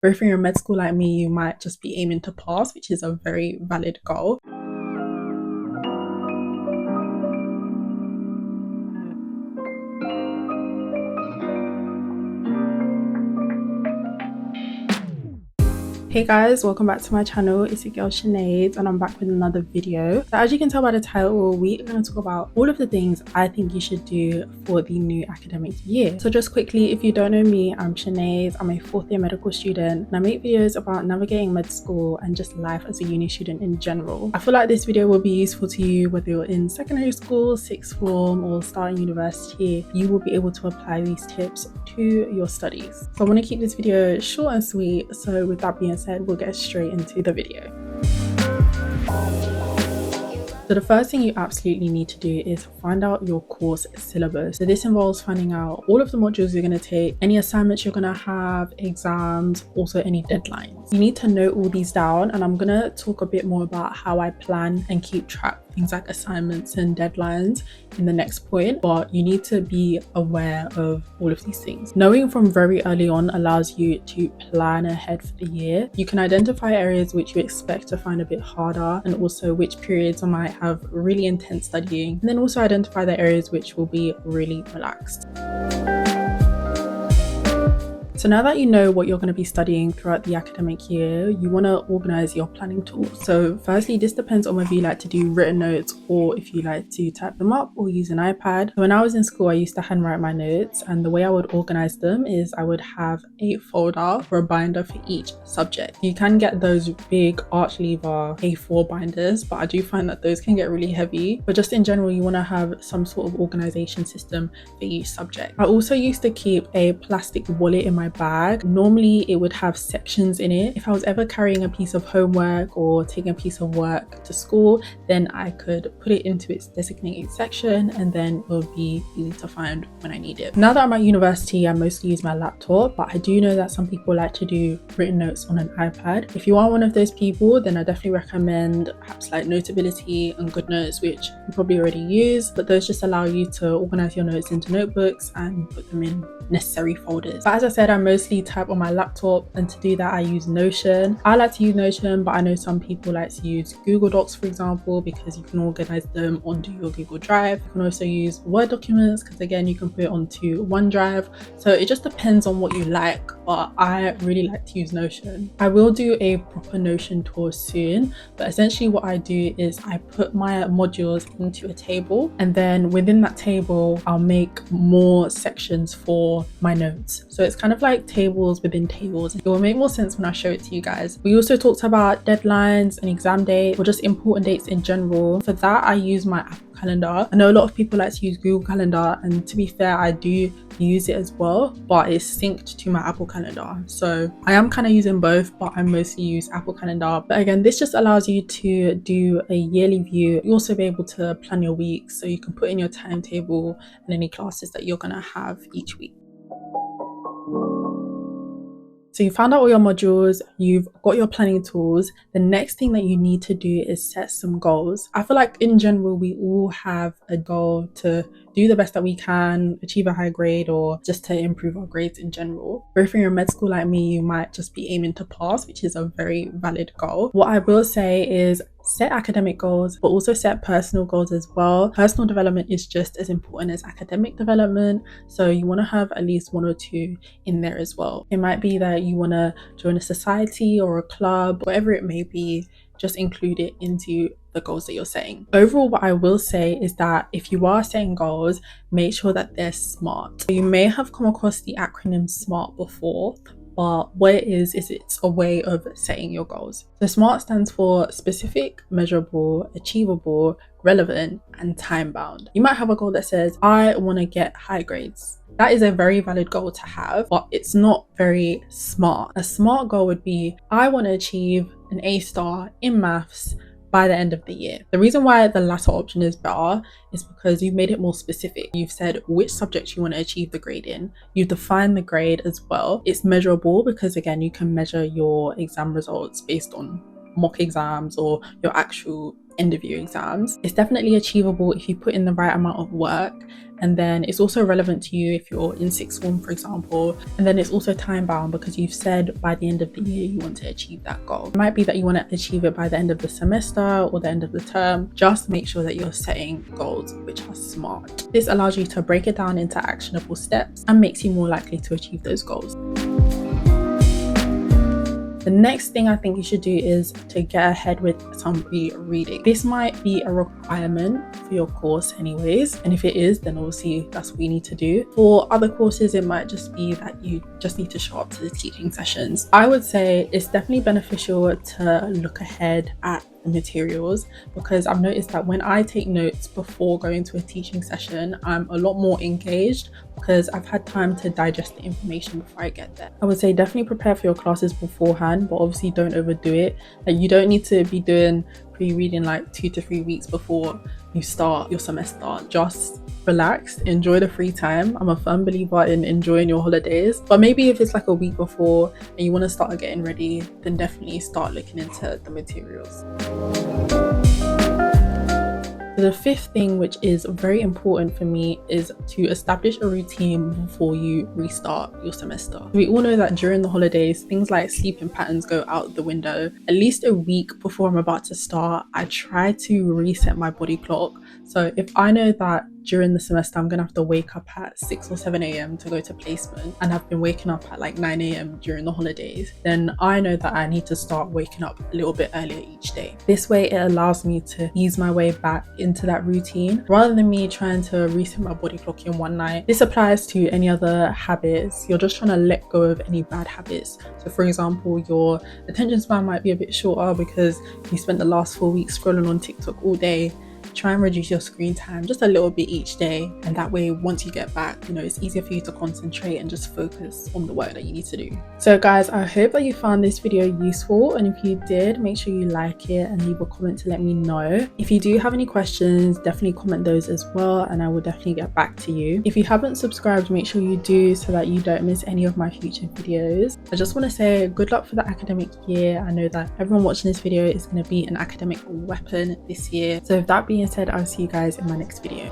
But if you're in med school like me, you might just be aiming to pass, which is a very valid goal. Hey guys, welcome back to my channel. It's your girl Sinead and I'm back with another video. So as you can tell by the title, we are going to talk about all of the things I think you should do for the new academic year. So just quickly, if you don't know me, I'm Sinead. I'm a fourth year medical student and I make videos about navigating med school and just life as a uni student in general. I feel like this video will be useful to you whether you're in secondary school, sixth form or starting university. You will be able to apply these tips to your studies. So I want to keep this video short and sweet. So with that being said, we'll get straight into the video. So the first thing you absolutely need to do is find out your course syllabus. So this involves finding out all of the modules you're going to take, any assignments you're going to have, exams, also any deadlines. You need to note all these down, and I'm going to talk a bit more about how I plan and keep track of things like assignments and deadlines in the next point, but you need to be aware of all of these things. Knowing from very early on allows you to plan ahead for the year. You can identify areas which you expect to find a bit harder, and also which periods I might have really intense studying, and then also identify the areas which will be really relaxed. So now that you know what you're going to be studying throughout the academic year, you want to organize your planning tools. So firstly, this depends on whether you like to do written notes or if you like to type them up or use an iPad. When I was in school, I used to handwrite my notes, and the way I would organize them is I would have a folder or a binder for each subject. You can get those big arch lever A4 binders, but I do find that those can get really heavy. But just in general, you want to have some sort of organization system for each subject. I also used to keep a plastic wallet in my bag. Normally it would have sections in it. If I was ever carrying a piece of homework or taking a piece of work to school, then I could put it into its designated section and then it would be easy to find when I need it. Now that I'm at university, I mostly use my laptop, but I do know that some people like to do written notes on an iPad. If you are one of those people, then I definitely recommend apps like Notability and GoodNotes, which you probably already use, but those just allow you to organize your notes into notebooks and put them in necessary folders. But as I said, I mostly type on my laptop, and to do that I use Notion. I like to use Notion, but I know some people like to use Google Docs, for example, because you can organize them onto your Google Drive. You can also use Word documents because again you can put it onto OneDrive. So it just depends on what you like, but I really like to use Notion. I will do a proper Notion tour soon, but essentially what I do is I put my modules into a table, and then within that table I'll make more sections for my notes. So it's kind of like tables within tables. It will make more sense when I show it to you guys. We also talked about deadlines and exam dates, or just important dates in general. For that I use my Apple Calendar. I know a lot of people like to use Google Calendar, and to be fair, I do use it as well, but it's synced to my Apple Calendar. So I am kind of using both, but I mostly use Apple Calendar. But again, this just allows you to do a yearly view. You'll also be able to plan your weeks, so you can put in your timetable and any classes that you're gonna have each week. So you found out all your modules, you've got your planning tools. The next thing that you need to do is set some goals. I feel like in general, we all have a goal to do the best that we can, achieve a high grade, or just to improve our grades in general. But if you're in med school like me, you might just be aiming to pass, which is a very valid goal. What I will say is set academic goals, but also set personal goals as well. Personal development is just as important as academic development, so you want to have at least one or two in there as well. It might be that you want to join a society or a club, whatever it may be, just include it into the goals that you're setting. Overall, what I will say is that if you are setting goals, make sure that they're SMART. You may have come across the acronym SMART before, but what it is it's a way of setting your goals. So SMART stands for specific, measurable, achievable, relevant, and time bound. You might have a goal that says, I want to get high grades. That is a very valid goal to have, but it's not very smart. A smart goal would be, I want to achieve an A star in maths by the end of the year. The reason why the latter option is better is because you've made it more specific. You've said which subject you want to achieve the grade in. You've defined the grade as well. It's measurable because again, you can measure your exam results based on mock exams or your actual end of year exams. It's definitely achievable if you put in the right amount of work, and then it's also relevant to you if you're in sixth form, for example, and then it's also time bound because you've said by the end of the year you want to achieve that goal. It might be that you want to achieve it by the end of the semester or the end of the term. Just make sure that you're setting goals which are smart. This allows you to break it down into actionable steps and makes you more likely to achieve those goals. The next thing I think you should do is to get ahead with some rereading. This might be a requirement for your course anyways, and if it is, then obviously that's what you need to do. For other courses, it might just be that you just need to show up to the teaching sessions. I would say it's definitely beneficial to look ahead at the materials, because I've noticed that when I take notes before going to a teaching session, I'm a lot more engaged because I've had time to digest the information before I get there. I would say definitely prepare for your classes beforehand, but obviously don't overdo it. Like, you don't need to be doing pre-reading like 2 to 3 weeks before you start your semester. Just relax, enjoy the free time. I'm a firm believer in enjoying your holidays, but maybe if it's like a week before and you want to start getting ready, then definitely start looking into the materials. The fifth thing, which is very important for me, is to establish a routine before you restart your semester. We all know that during the holidays, things like sleeping patterns go out the window. At least a week before I'm about to start, I try to reset my body clock. So if I know that during the semester I'm gonna have to wake up at 6 or 7 a.m. to go to placement, and I've been waking up at like 9 a.m. during the holidays, then I know that I need to start waking up a little bit earlier each day. This way it allows me to ease my way back into that routine rather than me trying to reset my body clock in one night. This applies to any other habits. You're just trying to let go of any bad habits. So for example, your attention span might be a bit shorter because you spent the last 4 weeks scrolling on TikTok all day. Try and reduce your screen time just a little bit each day, and that way once you get back, it's easier for you to concentrate and just focus on the work that you need to do. So guys, I hope that you found this video useful, and if you did, make sure you like it and leave a comment to let me know. If you do have any questions, definitely comment those as well, and I will definitely get back to you. If you haven't subscribed, make sure you do so that you don't miss any of my future videos. I just want to say good luck for the academic year. I know that everyone watching this video is going to be an academic weapon this year, so with that being said, I'll see you guys in my next video.